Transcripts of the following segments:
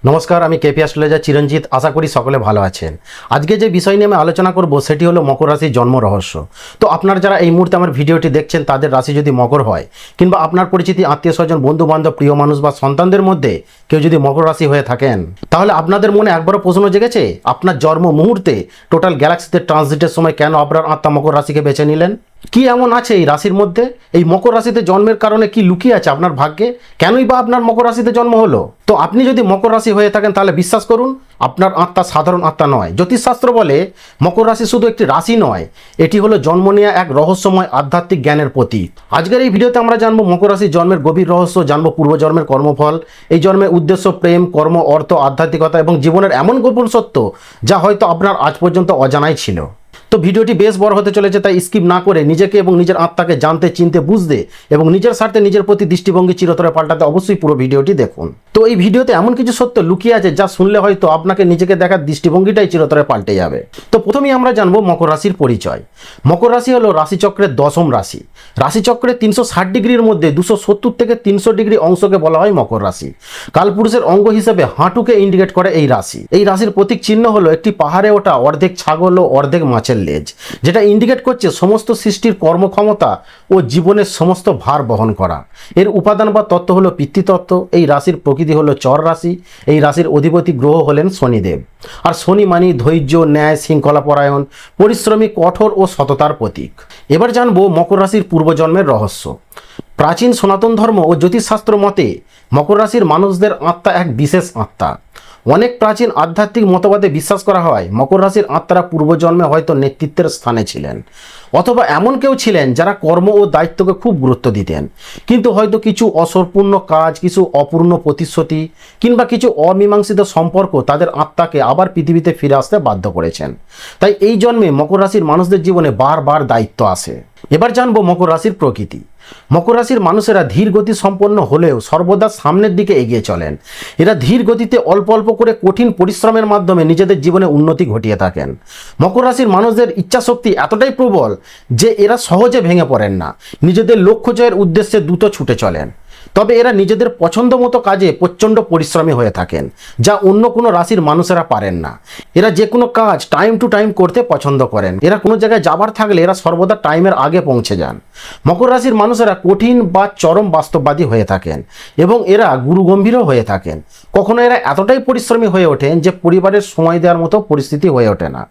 নমস্কার, আমি KP astrologer চিরঞ্জিত। আশা করি সকলে ভালো আছেন। আজকে যে বিষয় নিয়ে আমি আলোচনা করব সেটি হলো মকর রাশির জন্ম রহস্য। তো আপনারা যারা এই মুহূর্তে আমার ভিডিওটি দেখছেন তাদের রাশি যদি মকর হয়, কিংবা আপনার পরিচিতি আত্মীয় স্বজন বন্ধু বান্ধব প্রিয় মানুষ বা সন্তানদের মধ্যে কেউ যদি মকর রাশি হয়ে থাকেন, তাহলে আপনাদের মনে একবারও প্রশ্ন জেগেছে আপনার জন্ম মুহূর্তে টোটাল গ্যালাক্সিতে ট্রানজিটের সময় কেন আপনার আত্মা মকর রাশিকে বেছে নিলেন? কি এমন আছে এই রাশির মধ্যে? এই মকর রাশিতে জন্মের কারণে কি লুকিয়ে আছে আপনার ভাগ্যে? কেনই বা আপনার মকর রাশিতে জন্ম হলো? তো আপনি যদি মকর রাশি হয়ে থাকেন তাহলে বিশ্বাস করুন, আপনার আত্মা সাধারণ আত্মা নয়। জ্যোতিষশাস্ত্র বলে মকর রাশি শুধু একটি রাশি নয়, এটি হলো জন্ম নেওয়া এক রহস্যময় আধ্যাত্মিক জ্ঞানের প্রতীক। আজকের এই ভিডিওতে আমরা জানবো মকর রাশির জন্মের গভীর রহস্য, জানবো পূর্বজন্মের কর্মফল, এই জন্মের উদ্দেশ্য, প্রেম, কর্ম, অর্থ, আধ্যাত্মিকতা এবং জীবনের এমন গোপন সত্য যা হয়তো আপনার আজ পর্যন্ত অজানাই ছিল। তো ভিডিওটি বেশ বড় হতে চলেছে, তাই স্কিপ না করে নিজেকে এবং নিজের আত্মাকে জানতে, চিনতে, বুঝতে এবং নিজের স্বার্থে নিজের প্রতি দৃষ্টিভঙ্গি চিরতরে পাল্টাতে অবশ্যই পুরো ভিডিওটি দেখুন। তো এই ভিডিওতে এমন কিছু সত্য লুকিয়ে আছে যা শুনলে হয়তো আপনাকে নিজেকে দেখার দৃষ্টিভঙ্গিটাই চিরতরে পাল্টে যাবে। তো প্রথমেই আমরা জানবো মকর রাশির পরিচয়। মকর রাশি হলো রাশিচক্রের দশম রাশি। রাশিচক্রের 360 ডিগ্রির মধ্যে 270 থেকে 300 ডিগ্রি অংশকে বলা হয় মকর রাশি। কালপুরুষের অঙ্গ হিসেবে হাঁটুকে ইন্ডিকেট করে এই রাশি। এই রাশির প্রতীক চিহ্ন হলো একটি পাহাড়ে ওঠা অর্ধেক ছাগল ও অর্ধেক মাছের লেজ, যেটা ইন্ডিকেট করছে সমস্ত সৃষ্টির কর্মক্ষমতা ও জীবনের সমস্ত ভার বহন করা। এর উপাদান বা তত্ত্ব হলো পিতৃতত্ত্ব। এই রাশির প্রকৃতি হলো চর রাশি। এই রাশির অধিপতি গ্রহ হলেন শনিদেব। আর শনি মানি ধৈর্য, ন্যায়, শৃঙ্খলা পরায়ণ, পরিশ্রমী, কঠোর ও সততার প্রতীক। এবার জানবো মকর রাশির পূর্বজন্মের রহস্য। প্রাচীন সনাতন ধর্ম ও জ্যোতিষশাস্ত্র মতে মকর রাশির মানুষদের আত্মা এক বিশেষ আত্মা। অনেক প্রাচীন আধ্যাত্মিক মতবাদে বিশ্বাস করা হয় মকর রাশির আত্মারা পূর্বজন্মে হয়তো নেতৃত্বের স্থানে ছিলেন, অথবা এমন কেউ ছিলেন যারা কর্ম ও দায়িত্বকে খুব গুরুত্ব দিতেন, কিন্তু হয়তো কিছু অসম্পূর্ণ কাজ, কিছু অপূর্ণ প্রতিশ্রুতি কিংবা কিছু অমীমাংসিত সম্পর্ক তাদের আত্মাকে আবার পৃথিবীতে ফিরে আসতে বাধ্য করেছেন। তাই এই জন্মে মকর রাশির মানুষদের জীবনে বারবার দায়িত্ব আসে। এবার জানবো মকর রাশির প্রকৃতি। মকর রাশির মানুষেরা ধীর গতি সম্পন্ন হলেও সর্বদা সামনের দিকে এগিয়ে চলেন। এরা ধীর গতিতে অল্প অল্প করে কঠিন পরিশ্রমের মাধ্যমে নিজেদের জীবনে উন্নতি ঘটিয়ে থাকেন। মকর রাশির মানুষদের ইচ্ছাশক্তি এতটাই প্রবল যে এরা সহজে ভেঙে পড়েন না। নিজেদের লক্ষ্য জয়ের উদ্দেশ্যে দ্রুত ছুটে চলেন। তবে এরা নিজেদের পছন্দ মতো কাজে প্রচণ্ড পরিশ্রমী হয়ে থাকেন, যা অন্য কোনো রাশির মানুষেরা পারেন না। এরা যে কোনো কাজ টাইম টু টাইম করতে পছন্দ করেন। এরা কোনো জায়গায় যাবার থাকলে এরা সর্বদা টাইমের আগে পৌঁছে যান। মকর রাশির মানুষেরা কঠিন বা চরম বাস্তববাদী হয়ে থাকেন এবং এরা গুরুগম্ভীরও হয়ে থাকেন। কখনো এরা এতটাই পরিশ্রমী হয়ে ওঠেন যে পরিবারের সময় দেওয়ার মতো পরিস্থিতি হয়ে ওঠে না।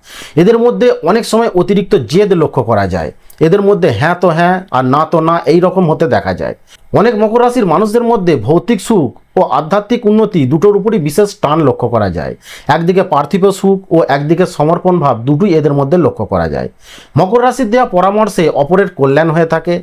এদের মধ্যে অনেক সময় অতিরিক্ত জেদ লক্ষ্য করা যায়। এদের মধ্যে হ্যাঁ তো হ্যাঁ আর না তো না এই রকম হতে দেখা যায়। অনেক মকর রাশির মানুষদের মধ্যে ভৌতিক সুখ ও আধ্যাত্মিক উন্নতি দুটোর উপরই বিশেষ টান লক্ষ্য করা যায়। একদিকে পার্থিব সুখ ও একদিকে সমর্পণ ভাব দুটোই এদের মধ্যে লক্ষ্য করা যায়। মকর রাশির দেওয়া পরামর্শে অপরের কল্যাণ হয়ে থাকে।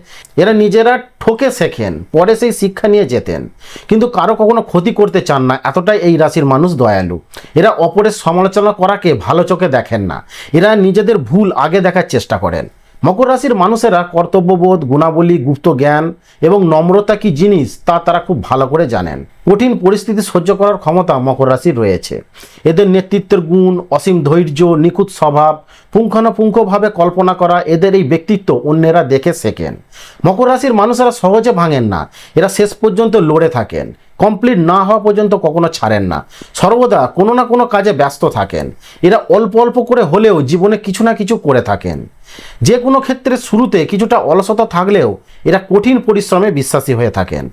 এরা নিজেরা ঠকে শেখেন, পরে সেই শিক্ষা নিয়ে যেতেন, কিন্তু কারো কখনো ক্ষতি করতে চান না। এতটাই এই রাশির মানুষ দয়ালু। এরা অপরের সমালোচনা করাকে ভালো চোখে দেখেন না। এরা নিজেদের ভুল আগে দেখার চেষ্টা করেন। মকর রাশির মানুষেরা কর্তব্যবোধ, গুণাবলী, গুপ্ত জ্ঞান এবং নম্রতা কি জিনিস তা তারা খুব ভালো করে জানেন। কঠিন পরিস্থিতি সহ্য করার ক্ষমতা মকর রাশির রয়েছে। এদের নেতৃত্বের গুণ, অসীম ধৈর্য, নিখুঁত স্বভাব, পুঙ্খানুপুঙ্খভাবে কল্পনা করা, এদের এই ব্যক্তিত্ব অন্যেরা দেখে শেখেন। মকর রাশির মানুষেরা সহজে ভাঙেন না। এরা শেষ পর্যন্ত লড়ে থাকেন। কমপ্লিট না হওয়া পর্যন্ত কখনো ছাড়েন না। সর্বদা কোনো না কোনো কাজে ব্যস্ত থাকেন। এরা অল্প অল্প করে হলেও জীবনে কিছু না কিছু করে থাকেন। যে কোনো ক্ষেত্রে শুরুতে কিছুটা অলসতা থাকলেও এরা কঠিন পরিশ্রমে বিশ্বাসী হয়ে থাকেন।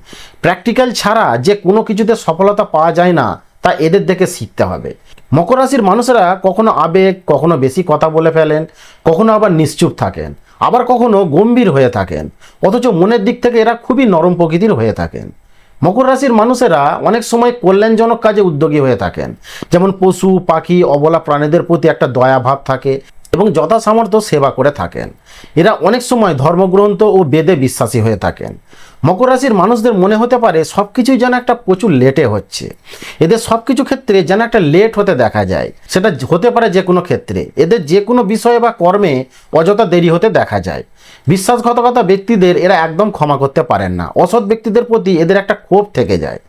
প্র্যাকটিক্যাল ছাড়া যে কোনো কিছুতে সফলতা পাওয়া যায় না তা এদের দেখে শিখতে হবে। মকর রাশির মানুষেরা কখনো আবেগ, কখনো বেশি কথা বলে ফেলেন, কখনো আবার নিশ্চুপ থাকেন, আবার কখনো গম্ভীর হয়ে থাকেন। অথচ মনের দিক থেকে এরা খুবই নরম প্রকৃতির হয়ে থাকেন। মকর রাশির মানুষেরা অনেক সময় কল্যাণজনক কাজে উদ্যোগী হয়ে থাকেন, যেমন পশু পাখি, অবলা প্রাণীদের প্রতি একটা দয়াভাব থাকে এবং যথাসামর্থ্য সেবা করে থাকেন। এরা অনেক সময় ধর্মগ্রন্থ ও বেদে বিশ্বাসী হয়ে থাকেন। মকর রাশির মানুষদের মনে হতে পারে সব কিছুই যেন একটা প্রচুর লেটে হচ্ছে। এদের সব কিছু ক্ষেত্রে যেন একটা লেট হতে দেখা যায়। সেটা হতে পারে যে কোনো ক্ষেত্রে। এদের যে কোনো বিষয়ে বা কর্মে অযথা দেরি হতে দেখা যায়। বিশ্বাসঘাতকতা ব্যক্তিদের এরা একদম ক্ষমা করতে পারেন না। অসৎ ব্যক্তিদের প্রতি এদের একটা ক্ষোভ থেকে যায়।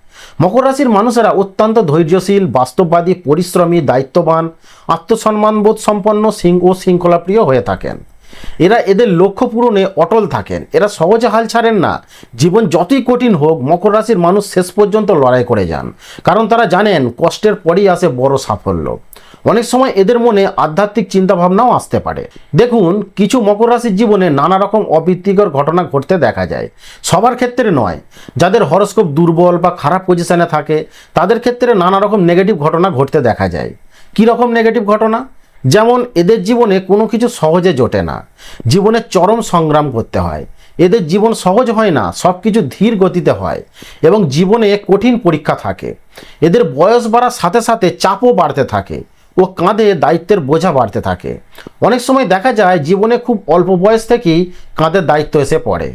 মকর রাশির মানুষেরা অত্যন্ত ধৈর্যশীল, বাস্তববাদী, পরিশ্রমী, দায়িত্ববান, আত্মসম্মানবোধ সম্পন্ন ও শৃঙ্খলাপ্রিয় হয়ে থাকেন। এরা এদের লক্ষ্য পূরণে অটল থাকেন, এরা সহজে হাল ছাড়েন না। জীবন যতই কঠিন হোক মকর রাশির মানুষ শেষ পর্যন্ত লড়াই করে যান, কারণ তারা জানেন কষ্টের পরেই আসে বড় সাফল্য। অনেক সময় এদের মনে আধ্যাত্মিক চিন্তাভাবনাও আসতে পারে। দেখুন, কিছু মকর রাশির জীবনে নানা রকম অপ্রীতিকর ঘটনা ঘটতে দেখা যায়। সবার ক্ষেত্রে নয়, যাদের হরস্কোপ দুর্বল বা খারাপ পজিশনে থাকে তাদের ক্ষেত্রে নানা রকম নেগেটিভ ঘটনা ঘটতে দেখা যায়। কী রকম নেগেটিভ ঘটনা? যেমন এদের জীবনে কোনো কিছু সহজে জোটে না, জীবনে চরম সংগ্রাম করতে হয়। এদের জীবন সহজ হয় না, সব কিছু ধীর গতিতে হয় এবং জীবনে কঠিন পরীক্ষা থাকে। এদের বয়স বাড়ার সাথে সাথে চাপও বাড়তে থাকে ও কাঁধে দায়িত্বের বোঝা বাড়তে থাকে। অনেক সময় দেখা যায় জীবনে খুব অল্প বয়স থেকেই কাঁধের দায়িত্ব এসে পড়ে,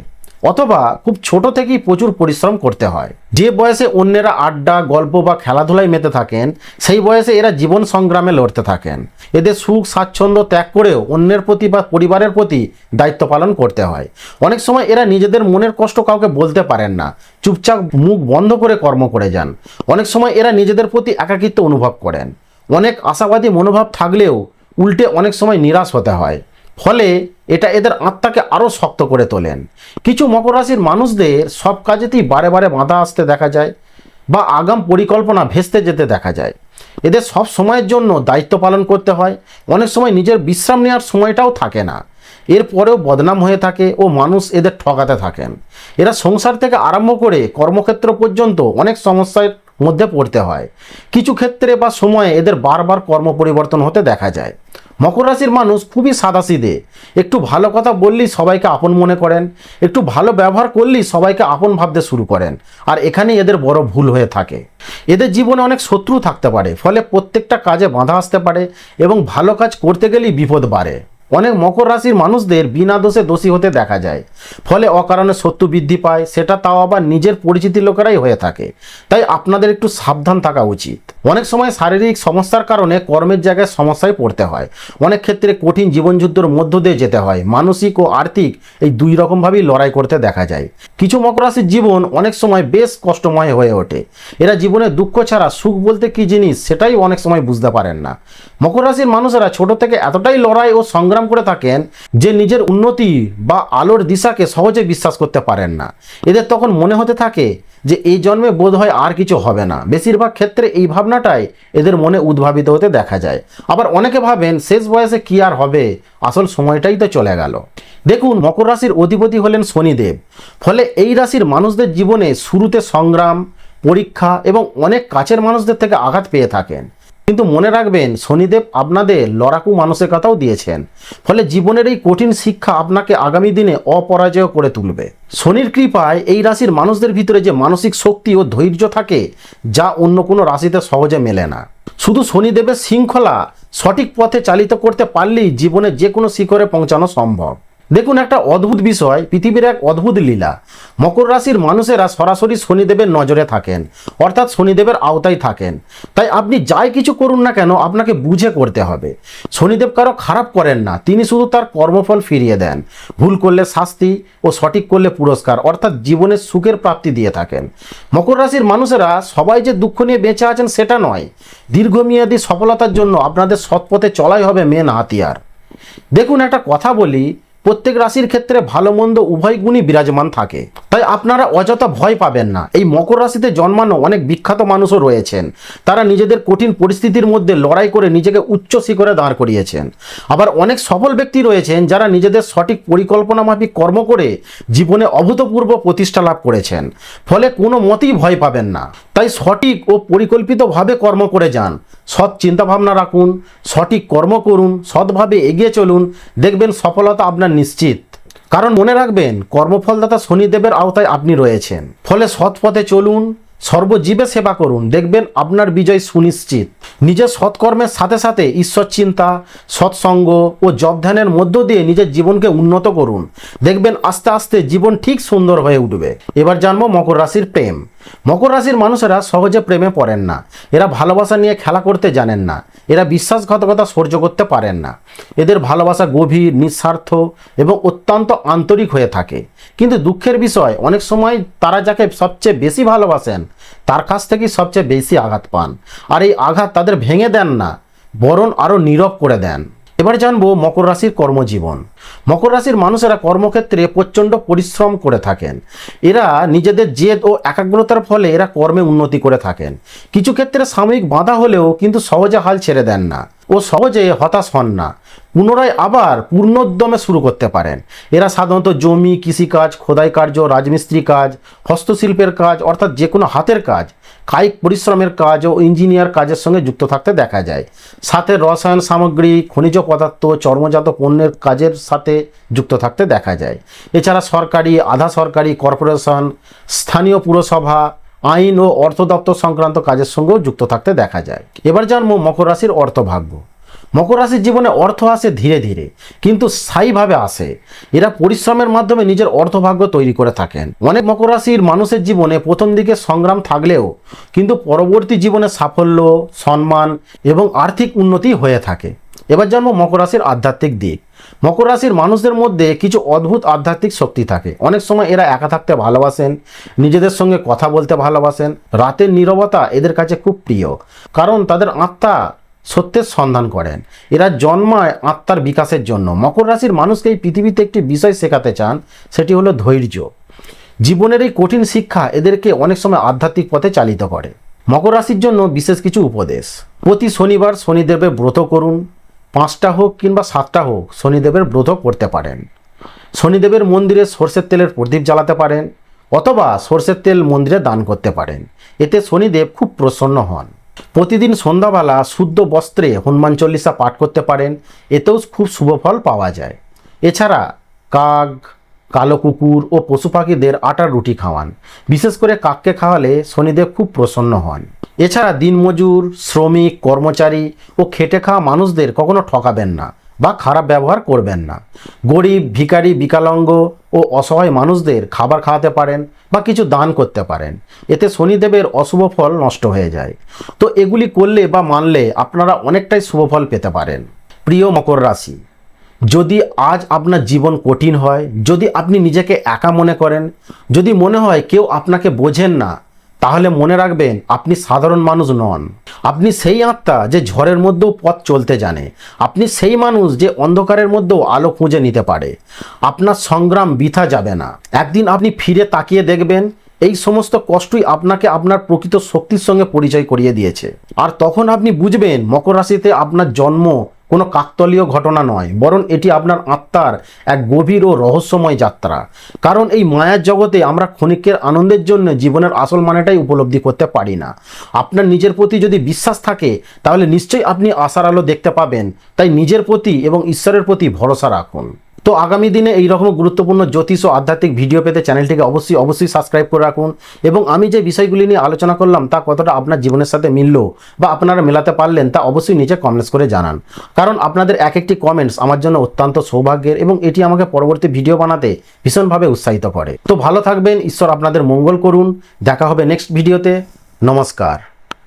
অথবা খুব ছোট থেকেই প্রচুর পরিশ্রম করতে হয়। যে বয়সে অন্যেরা আড্ডা, গল্প বা খেলাধুলায় মেতে থাকেন সেই বয়সে এরা জীবন সংগ্রামে লড়তে থাকেন। এদের সুখ স্বাচ্ছন্দ্য ত্যাগ করেও অন্যের প্রতি বা পরিবারের প্রতি দায়িত্ব পালন করতে হয়। অনেক সময় এরা নিজেদের মনের কষ্ট কাউকে বলতে পারেন না, চুপচাপ মুখ বন্ধ করে কর্ম করে যান। অনেক সময় এরা নিজেদের প্রতি একাকিত্ব অনুভব করেন। অনেক আশাবাদী মনোভাব থাকলেও উল্টে অনেক সময় নিরাশ হতে হয়, ফলে এটা এদের আত্মাকে আরও শক্ত করে তোলেন। কিছু মকর রাশির মানুষদের সব কাজেতেই বারে বারে বাধা আসতে দেখা যায় বা আগাম পরিকল্পনা ভেস্তে যেতে দেখা যায়। এদের সব সময়ের জন্য দায়িত্ব পালন করতে হয়, অনেক সময় নিজের বিশ্রাম নেওয়ার সময়টাও থাকে না। এরপরেও বদনাম হয়ে থাকে ও মানুষ এদের ঠকাতে থাকেন। এরা সংসার থেকে আরম্ভ করে কর্মক্ষেত্র পর্যন্ত অনেক সমস্যার মধ্যে পড়তে হয়। কিছু ক্ষেত্রে বা সময়ে এদের বারবার কর্ম পরিবর্তন হতে দেখা যায়। মকর রাশির মানুষ খুবই সাদাসিধে, একটু ভালো কথা বললেই সবাইকে আপন মনে করেন, একটু ভালো ব্যবহার করলেই সবাইকে আপন ভাবতে শুরু করেন, আর এখানেই এদের বড় ভুল হয়ে থাকে। এদের জীবনে অনেক শত্রু থাকতে পারে, ফলে প্রত্যেকটা কাজে বাধা আসতে পারে এবং ভালো কাজ করতে গেলেই বিপদ বাড়ে। অনেক মকর রাশির মানুষদের বিনা দোষে দোষী হতে দেখা যায়, ফলে অকারণে শত্রু বৃদ্ধি পায়, সেটা তাও আবার নিজের পরিচিতি লোকেরাই হয়ে থাকে। তাই আপনাদের একটু সাবধান থাকা উচিত। অনেক সময় শারীরিক সমস্যার কারণে কর্মের জায়গায় সমস্যায় পড়তে হয়। অনেক ক্ষেত্রে কঠিন জীবনযুদ্ধের মধ্য দিয়ে যেতে হয়, মানসিক ও আর্থিক এই দুই রকমভাবেই লড়াই করতে দেখা যায়। কিছু মকর রাশির জীবন অনেক সময় বেশ কষ্টময় হয়ে ওঠে। এরা জীবনে দুঃখ ছাড়া সুখ বলতে কী জিনিস সেটাই অনেক সময় বুঝতে পারেন না। মকর রাশির মানুষেরা ছোট থেকে এতটাই লড়াই ও সংগ্রাম করে থাকেন যে নিজের উন্নতি বা আলোর দিশাকে সহজে বিশ্বাস করতে পারেন না। এদের তখন মনে হতে থাকে যে এই জন্মে বোধ হয় আর কিছু হবে না। বেশিরভাগ ক্ষেত্রে এই ভাবনাটাই এদের মনে উদ্ভাবিত হতে দেখা যায়। আবার অনেকে ভাবেন শেষ বয়সে কি আর হবে, আসল সময়টাই তো চলে গেল। দেখুন, মকর রাশির অধিপতি হলেন শনিদেব, ফলে এই রাশির মানুষদের জীবনে শুরুতে সংগ্রাম, পরীক্ষা এবং অনেক কাছের মানুষদের থেকে আঘাত পেয়ে থাকেন। কিন্তু মনে রাখবেন, শনিদেব আপনাদের লড়াকু মানসিকতাও দিয়েছেন, ফলে জীবনের এই কঠিন শিক্ষা আপনাকে আগামী দিনে অপরাজয় করে তুলবে। শনির কৃপায় এই রাশির মানুষদের ভিতরে যে মানসিক শক্তি ও ধৈর্য থাকে, যা অন্য কোনো রাশিতে সহজে মেলে না। শুধু শনিদেবের শৃঙ্খলা সঠিক পথে চালিত করতে পারলেই জীবনে যে কোনো শিখরে পৌঁছানো সম্ভব। দেখুন, একটা অদ্ভুত বিষয়, পৃথিবীর এক অদ্ভুত লীলা। মকর রাশির মানুষেরা সরাসরি শনিদেবের নজরে থাকেন, অর্থাৎ শনিদেবের আওতায় থাকেন। তাই আপনি যাই কিছু করুন না কেন আপনাকে বুঝে করতে হবে। শনিদেব কারো খারাপ করেন না, তিনি শুধু তার কর্মফল ফিরিয়ে দেন। ভুল করলে শাস্তি ও সঠিক করলে পুরস্কার, অর্থাৎ জীবনের সুখের প্রাপ্তি দিয়ে থাকেন। মকর রাশির মানুষেরা সবাই যে দুঃখ নিয়ে বেঁচে আছেন সেটা নয়, দীর্ঘমেয়াদী সফলতার জন্য আপনাদের সৎপথে চলাই হবে মেন হাতিয়ার। দেখুন, একটা কথা বলি, প্রত্যেক রাশির ক্ষেত্রে ভালো মন্দ উভয় গুণই বিরাজমান থাকে, তাই আপনারা অযথা ভয় পাবেন না। এই মকর রাশিতে জন্মানো অনেক বিখ্যাত মানুষও রয়েছেন, তারা নিজেদের কঠিন পরিস্থিতির মধ্যে লড়াই করে নিজেকে উচ্চ শিখরে দাঁড় করিয়েছেন। আবার অনেক সফল ব্যক্তি রয়েছেন যারা নিজেদের সঠিক পরিকল্পনা মাফিক কর্ম করে জীবনে অভূতপূর্ব প্রতিষ্ঠা লাভ করেছেন। ফলে কোনো মতেই ভয় পাবেন না। তাই সঠিক ও পরিকল্পিতভাবে কর্ম করে যান, সৎ চিন্তাভাবনা রাখুন, সঠিক কর্ম করুন, সৎভাবে এগিয়ে চলুন, দেখবেন সফলতা আপনার নিশ্চিত। কারণ মনে রাখবেন, কর্মফলদাতা শনিদেবের আওতায় আপনি রয়েছেন। ফলে সৎ পথে চলুন, সর্বজীবে সেবা করুন, দেখবেন আপনার বিজয় সুনিশ্চিত। নিজের সৎকর্মের সাথে সাথে ঈশ্বর চিন্তা, সৎসঙ্গ ও জপ ধ্যানের মধ্য দিয়ে নিজের জীবনকে উন্নত করুন, দেখবেন আস্তে আস্তে জীবন ঠিক সুন্দর হয়ে উঠবে। এবার জানবো মকর রাশির প্রেম। মকর রাশির মানুষেরা সহজে প্রেমে পড়েন না। এরা ভালোবাসা নিয়ে খেলা করতে জানেন না। এরা বিশ্বাসঘাতকতা সহ্য করতে পারেন না। এদের ভালোবাসা গভীর, নিঃস্বার্থ এবং অত্যন্ত আন্তরিক হয়ে থাকে। কিন্তু দুঃখের বিষয়, অনেক সময় তারা যাকে সবচেয়ে বেশি ভালোবাসেন তার কাছ থেকেই সবচেয়ে বেশি আঘাত পান। আর এই আঘাত তাদের ভেঙে দেন না, বরং আরও নীরব করে দেন। এবার জানবো মকর রাশির কর্মজীবন। মকর রাশির মানুষেরা কর্মক্ষেত্রে প্রচণ্ড পরিশ্রম করে থাকেন। এরা নিজেদের জেদ ও একাগ্রতার ফলে এরা কর্মে উন্নতি করে থাকেন। কিছু ক্ষেত্রে সাময়িক বাধা হলেও কিন্তু সহজে হাল ছেড়ে দেন না ও সহজে হতাশ হন না, পুনরায় আবার পূর্ণোদ্যমে শুরু করতে পারেন। এরা সাধারণত জমি, কৃষিকাজ, খোদাই কার্য, রাজমিস্ত্রি কাজ, হস্তশিল্পের কাজ অর্থাৎ যে কোনো হাতের কাজ, কায়িক পরিশ্রমের কাজ ও ইঞ্জিনিয়ার কাজের সঙ্গে যুক্ত থাকতে দেখা যায়। সাথে রসায়ন সামগ্রী, খনিজ পদার্থ, চর্মজাত পণ্যের কাজের সাথে যুক্ত থাকতে দেখা যায়। এছাড়া সরকারি, আধা সরকারি, কর্পোরেশন, স্থানীয় পুরসভা, আইন ও অর্থ দপ্তর সংক্রান্ত কাজের সঙ্গেও যুক্ত থাকতে দেখা যায়। এবার জানবো মকর রাশির অর্থভাগ্য। মকর রাশির জীবনে অর্থ আসে ধীরে ধীরে কিন্তু স্থায়ীভাবে আসে। এরা পরিশ্রমের মাধ্যমে নিজের অর্থভাগ্য তৈরি করে থাকেন। অনেক মকর রাশির মানুষের জীবনে প্রথম দিকে সংগ্রাম থাকলেও কিন্তু পরবর্তী জীবনে সাফল্য, সম্মান এবং আর্থিক উন্নতি হয়ে থাকে। এবার জানবো মকর রাশির আধ্যাত্মিক দিক। মকর রাশির মানুষদের মধ্যে কিছু অদ্ভুত আধ্যাত্মিক শক্তি থাকে। অনেক সময় এরা একা থাকতে ভালোবাসেন, নিজেদের সঙ্গে কথা বলতে ভালোবাসেন। রাতের নীরবতা এদের কাছে খুব প্রিয়, কারণ তাদের আত্মা সত্যের সন্ধান করেন। এরা জন্মায় আত্মার বিকাশের জন্য। মকর রাশির মানুষকে এই পৃথিবীতে একটি বিষয় শেখাতে চান, সেটি হলো ধৈর্য। জীবনের এই কঠিন শিক্ষা এদেরকে অনেক সময় আধ্যাত্মিক পথে চালিত করে। মকর রাশির জন্য বিশেষ কিছু উপদেশ: প্রতি শনিবার শনিদেবের ব্রত করুন। 5টা হোক কিংবা 7টা হোক শনিদেবের ব্রত করতে পারেন। শনিদেবের মন্দিরে সরষের তেলের প্রদীপ জ্বালাতে পারেন অথবা সরষের তেল মন্দিরে দান করতে পারেন। এতে শনিদেব খুব প্রসন্ন হন। প্রতিদিন সন্ধ্যাবেলা শুদ্ধ বস্ত্রে হনুমান চল্লিশা পাঠ করতে পারেন, এতেও খুব শুভ ফল পাওয়া যায়। এছাড়া কাক, কালো কুকুর ও পশু পাখিদের আটার রুটি খাওয়ান। বিশেষ করে কাককে খাওয়ালে শনিদেব খুব প্রসন্ন হন। এছাড়া দিনমজুর, শ্রমিক, কর্মচারী ও খেটে খাওয়া মানুষদের কখনো ঠকাবেন না বা খারাপ ব্যবহার করবেন না। গরিব, ভিখারি, বিকলাঙ্গ ও অসহায় মানুষদের খাবার খাওয়াতে পারেন বা কিছু দান করতে পারেন। এতে শনিদেবের অশুভ ফল নষ্ট হয়ে যায়। তো এগুলি করলে বা মানলে আপনারা অনেকটাই শুভ ফল পেতে পারেন। প্রিয় মকর রাশি, যদি আজ আপনার জীবন কঠিন হয়, যদি আপনি নিজেকে একা মনে করেন, যদি মনে হয় কেউ আপনাকে বোঝেন না, তাহলে মনে রাখবেন আপনি সাধারণ মানুষ নন। আপনি সেই আত্মা যে ঝড়ের মধ্যেও পথ চলতে জানে। আপনি সেই মানুষ যে অন্ধকারের মধ্যেও আলো খুঁজে নিতে পারে। আপনার সংগ্রাম বৃথা যাবে না। একদিন আপনি ফিরে তাকিয়ে দেখবেন এই সমস্ত কষ্টই আপনাকে আপনার প্রকৃত শক্তির সঙ্গে পরিচয় করিয়ে দিয়েছে। আর তখন আপনি বুঝবেন মকর রাশিতে আপনার জন্ম কোনো কাকতালীয় ঘটনা নয়, বরং এটি আপনার আত্মার এক গভীর ও রহস্যময় যাত্রা। কারণ এই মায়ার জগতে আমরা ক্ষণিকের আনন্দের জন্য জীবনের আসল মানেটাই উপলব্ধি করতে পারি না। আপনার নিজের প্রতি যদি বিশ্বাস থাকে তাহলে নিশ্চয়ই আপনি আশার আলো দেখতে পাবেন। তাই নিজের প্রতি এবং ঈশ্বরের প্রতি ভরসা রাখুন। তো আগামী দিনে এইরকম গুরুত্বপূর্ণ জ্যোতিষ ও আধ্যাত্মিক ভিডিও পেতে চ্যানেলটিকে অবশ্যই সাবস্ক্রাইব করে রাখুন। এবং আমি যে বিষয়গুলি নিয়ে আলোচনা করলাম তা কতটা আপনার জীবনের সাথে মিলল বা আপনারা মেলাতে পারলেন তা অবশ্যই নিচে কমেন্টস করে জানান। কারণ আপনাদের এক একটি কমেন্টস আমার জন্য অত্যন্ত সৌভাগ্যের এবং এটি আমাকে পরবর্তী ভিডিও বানাতে ভীষণভাবে উৎসাহিত করে। তো ভালো থাকবেন, ঈশ্বর আপনাদের মঙ্গল করুন। দেখা হবে নেক্সট ভিডিওতে। নমস্কার।